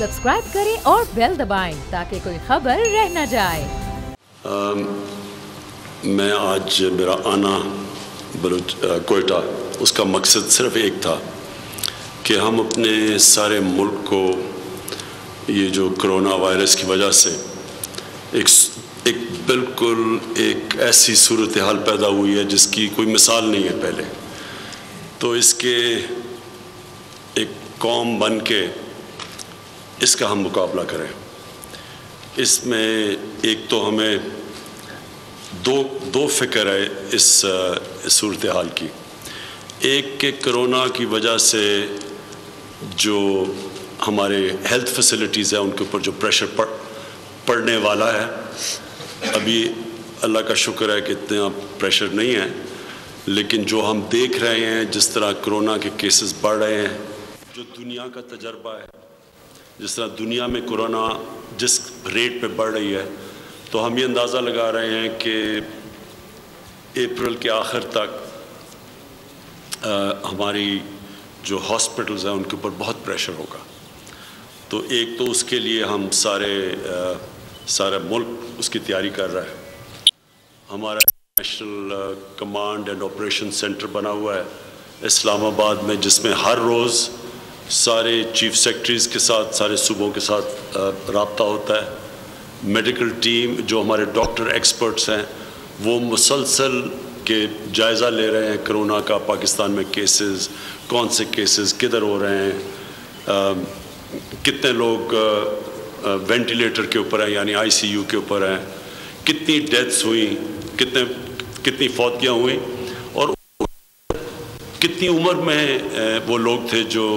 Subscribe करें और bell दबाएं ताकि कोई खबर रह न जाए। मैं आज मेरा आना कोयटा, उसका मकसद सिर्फ एक था कि हम अपने सारे मुल्क को ये जो कोरोना वायरस की वजह से एक बिल्कुल एक ऐसी सूरत हाल पैदा हुई है जिसकी कोई मिसाल नहीं है पहले, तो इसके एक कौम बन के इसका हम मुकाबला करें। इसमें एक तो हमें दो फिक्र है इस सूरत हाल की। एक कि कोरोना की वजह से जो हमारे हेल्थ फैसिलिटीज़ है उनके ऊपर जो प्रेशर पड़ने वाला है, अभी अल्लाह का शुक्र है कि इतना प्रेशर नहीं है, लेकिन जो हम देख रहे हैं जिस तरह कोरोना के केसेस बढ़ रहे हैं, जो दुनिया का तजर्बा है, जिस तरह दुनिया में कोरोना जिस रेट पे बढ़ रही है, तो हम ये अंदाज़ा लगा रहे हैं कि अप्रैल के आखिर तक हमारी जो हॉस्पिटल्स हैं उनके ऊपर बहुत प्रेशर होगा। तो एक तो उसके लिए हम सारा मुल्क उसकी तैयारी कर रहा है। हमारा national command and operation centre बना हुआ है इस्लामाबाद में, जिसमें हर रोज़ सारे चीफ सेक्रेटरीज़ के साथ, सारे सूबों के साथ रब्ता होता है। मेडिकल टीम जो हमारे डॉक्टर एक्सपर्ट्स हैं वो मुसलसल के जायज़ा ले रहे हैं कोरोना का, पाकिस्तान में केसेस, कौन से केसेस किधर हो रहे हैं, कितने लोग वेंटिलेटर के ऊपर हैं यानी आईसीयू के ऊपर हैं, कितनी डेथ्स हुई, कितनी फौतियाँ हुई और कितनी उम्र में वो लोग थे जो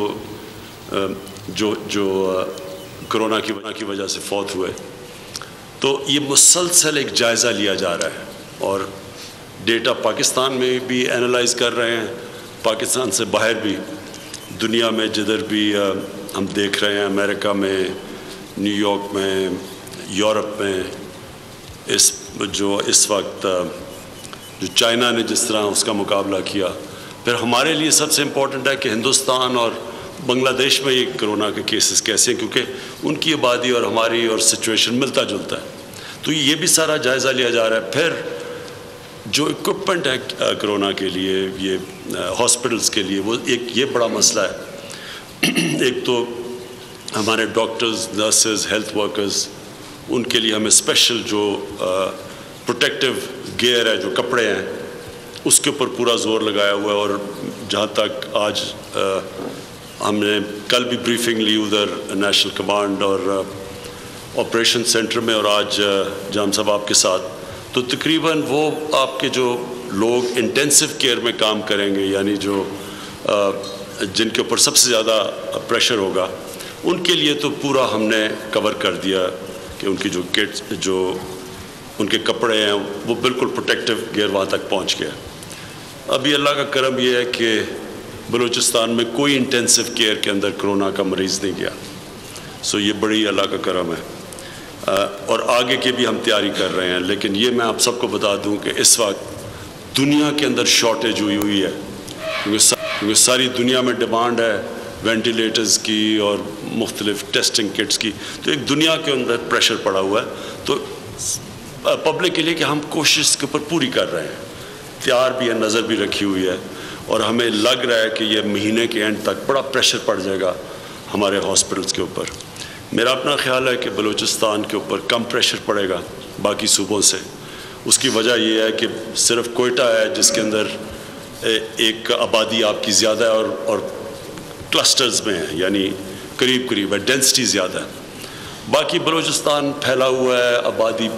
कोरोना की वजह से फौत हुए। तो ये मुसलसल एक जायज़ा लिया जा रहा है और डेटा पाकिस्तान में भी एनालाइज कर रहे हैं, पाकिस्तान से बाहर भी दुनिया में जिधर भी हम देख रहे हैं, अमेरिका में, न्यूयॉर्क में, यूरोप में, इस वक्त जो चाइना ने जिस तरह उसका मुकाबला किया। फिर हमारे लिए सबसे इम्पोर्टेंट है कि हिंदुस्तान और बांग्लादेश में ये कोरोना के केसेस कैसे हैं, क्योंकि उनकी आबादी और हमारी और सिचुएशन मिलता जुलता है। तो ये भी सारा जायज़ा लिया जा रहा है। फिर जो इक्विपमेंट है कोरोना के लिए, ये हॉस्पिटल्स के लिए, वो एक ये बड़ा मसला है। एक तो हमारे डॉक्टर्स, नर्सेज, हेल्थ वर्कर्स, उनके लिए हमें स्पेशल जो प्रोटेक्टिव गियर है, जो कपड़े हैं, उसके ऊपर पूरा जोर लगाया हुआ है। और जहाँ तक आज हमने कल भी ब्रीफिंग ली उधर नेशनल कमांड और ऑपरेशन सेंटर में, और आज जाम साहब आपके साथ, तो तकरीबन वो आपके जो लोग इंटेंसिव केयर में काम करेंगे, यानी जो जिनके ऊपर सबसे ज़्यादा प्रेशर होगा, उनके लिए तो पूरा हमने कवर कर दिया कि उनकी जो किट्स, जो उनके कपड़े हैं, वो बिल्कुल प्रोटेक्टिव गियर वहाँ तक पहुँच गया। अभी अल्लाह का करम ये है कि बलूचिस्तान में कोई इंटेंसिव केयर के अंदर कोरोना का मरीज़ नहीं गया। सो ये बड़ी अल्लाह का करम है। और आगे की भी हम तैयारी कर रहे हैं। लेकिन ये मैं आप सबको बता दूं कि इस वक्त दुनिया के अंदर शॉर्टेज हुई है, क्योंकि सारी दुनिया में डिमांड है वेंटिलेटर्स की और मुख्तलिफ टेस्टिंग किट्स की। तो एक दुनिया के अंदर प्रेशर पड़ा हुआ है। तो पब्लिक के लिए कि हम कोशिश के ऊपर पूरी कर रहे हैं, तैयार भी है, नज़र भी रखी हुई है, और हमें लग रहा है कि ये महीने के एंड तक बड़ा प्रेशर पड़ जाएगा हमारे हॉस्पिटल्स के ऊपर। मेरा अपना ख्याल है कि बलूचिस्तान के ऊपर कम प्रेशर पड़ेगा बाकी सूबों से। उसकी वजह यह है कि सिर्फ कोयटा है जिसके अंदर एक आबादी आपकी ज़्यादा है और क्लस्टर्स में है, यानी करीब करीब है, डेंसिटी ज़्यादा है। बाकी बलूचिस्तान फैला हुआ है, आबादी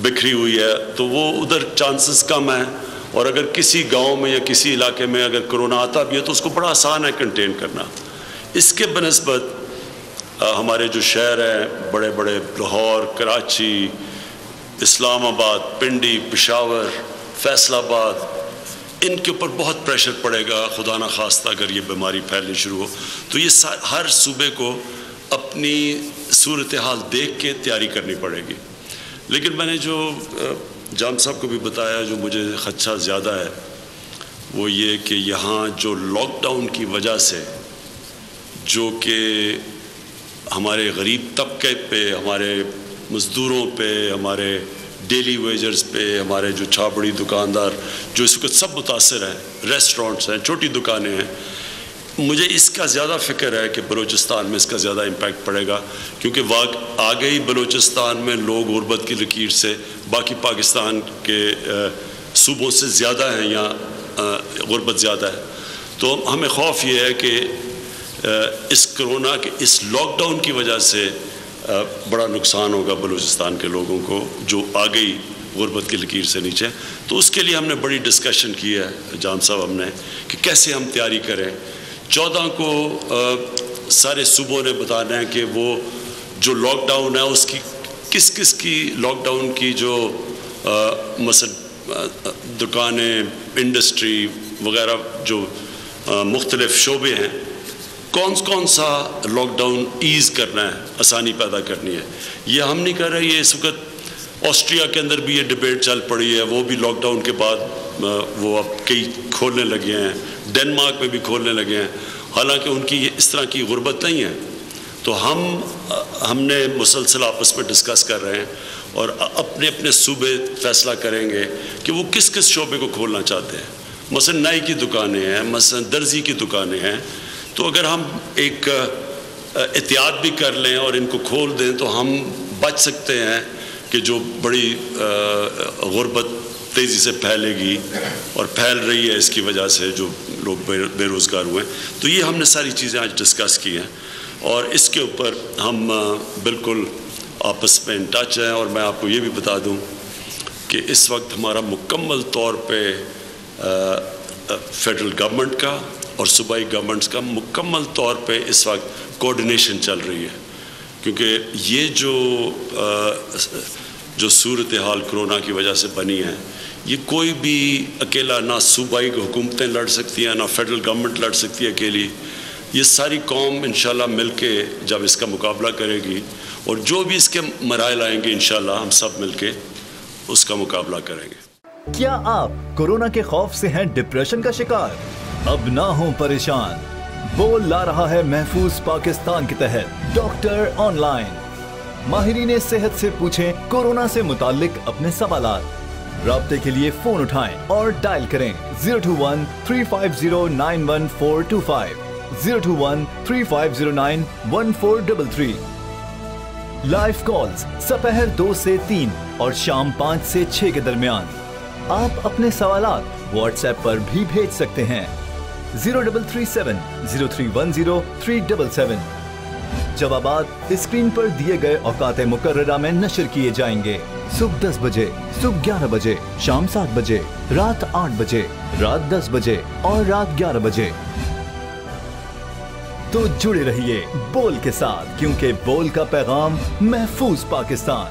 बिखरी हुई है, तो वो उधर चांसेस कम है। और अगर किसी गांव में या किसी इलाके में अगर कोरोना आता भी है तो उसको बड़ा आसान है कंटेन करना। इसके बनस्बत हमारे जो शहर हैं, बड़े बड़े लाहौर, कराची, इस्लामाबाद, पिंडी, पेशावर, फैसलाबाद, इनके ऊपर बहुत प्रेशर पड़ेगा। खुदा न खास्ता अगर ये बीमारी फैलनी शुरू हो तो ये हर सूबे को अपनी सूरत हाल देख के तैयारी करनी पड़ेगी। लेकिन मैंने जो जाम साहब को भी बताया, जो मुझे खदशा ज़्यादा है वो ये कि यहाँ जो लॉकडाउन की वजह से जो कि ہمارے غریب طبقے پہ، ہمارے مزدوروں پہ، ہمارے ڈیلی ویجرز پہ، ہمارے جو چھاپڑی دکاندار جو اس وقت سب متاثر ہیں، ریسٹورنٹس ہیں، چھوٹی دکانیں ہیں. مجھے اس کا زیادہ فکر ہے کہ بلوچستان میں اس کا زیادہ امپیکٹ پڑے گا، کیونکہ آگے ہی بلوچستان میں لوگ غربت کی لکیر سے باقی پاکستان کے صوبوں سے زیادہ ہیں، یا غربت زیادہ ہے. تو ہمیں خوف یہ ہے کہ اس کرونا کے اس لاک ڈاؤن کی وجہ سے بڑا نقصان ہوگا بلوچستان کے لوگوں کو جو آ گئی غربت کی لکیر سے نیچے. تو اس کے لیے ہم نے بڑی ڈسکشن کی ہے جان صاحب ہم نے کہ کیسے ہم تیاری کریں. 14 کو سارے صوبوں نے بتانا ہے کہ وہ جو لاک ڈاؤن ہے اس کی کس کی لاک ڈاؤن کی جو مثلا دکانیں، انڈسٹری وغیرہ جو مختلف شعبے ہیں، کون سا لاک ڈاؤن ایز کرنا ہے، آسانی پیدا کرنی ہے. یہ ہم نہیں کر رہے. یہ اس وقت آسٹریا کے اندر بھی یہ ڈبیٹ چل پڑی ہے، وہ بھی لاک ڈاؤن کے بعد وہ اب کئی کھولنے لگے ہیں، ڈنمارک میں بھی کھولنے لگے ہیں، حالانکہ ان کی اس طرح کی غربت نہیں ہے. تو ہم نے مسلسل آپس میں ڈسکس کر رہے ہیں اور اپنے اپنے صوبے فیصلہ کریں گے کہ وہ کس شعبے کو کھولنا چاہتے ہیں. مثلا نائی کی دکانیں ہیں، مثلا درزی کی دکانیں ہیں. تو اگر ہم ایک احتیاط بھی کر لیں اور ان کو کھول دیں تو ہم بچ سکتے ہیں کہ جو بڑی غربت تیزی سے پھیلے گی اور پھیل رہی ہے اس کی وجہ سے جو لوگ بے روزگار ہوئے. تو یہ ہم نے ساری چیزیں آج ڈسکس کی ہیں اور اس کے اوپر ہم بالکل آپس میں ان ٹچ ہیں. اور میں آپ کو یہ بھی بتا دوں کہ اس وقت ہمارا مکمل طور پہ فیڈرل گورنمنٹ کا اور صوبائی گورنمنٹس کا مکمل طور پہ اس وقت کوآرڈینیشن چل رہی ہے، کیونکہ یہ جو صورتحال کرونا کی وجہ سے بنی ہے، یہ کوئی بھی اکیلا نہ صوبائی حکومتیں لڑ سکتی ہیں، نہ فیڈرل گورنمنٹ لڑ سکتی ہے اکیلی. یہ ساری قوم انشاءاللہ مل کے جب اس کا مقابلہ کرے گی اور جو بھی اس کے مراحل آئیں گے انشاءاللہ ہم سب مل کے اس کا مقابلہ کریں گے. کیا آپ کورونا کے خوف سے ہیں ڈپریشن کا شکار؟ اب نہ ہوں پریشان. بول لا رہا ہے محفوظ پاکستان کے تحت ڈاکٹر آن لائن. ماہرین صحت سے پوچھیں کورونا سے متعلق اپنے سوالات. رابطے کے لیے فون اٹھائیں اور ڈائل کریں 021-350-91425 021-3509-1433. لائیو کالز سپہر 2 سے 3 اور شام 5 سے 6 کے درمیان. آپ اپنے سوالات واٹس ایپ پر بھی بھیج سکتے ہیں 0337-0310-377. جوابات اسکرین پر دیے گئے اوقات مقررہ میں نشر کیے جائیں گے. صبح 10 بجے، صبح 11 بجے، شام 7 بجے، رات 8 بجے، رات 10 بجے اور رات 11 بجے. تو جڑے رہیے بول کے ساتھ، کیونکہ بول کا پیغام محفوظ پاکستان.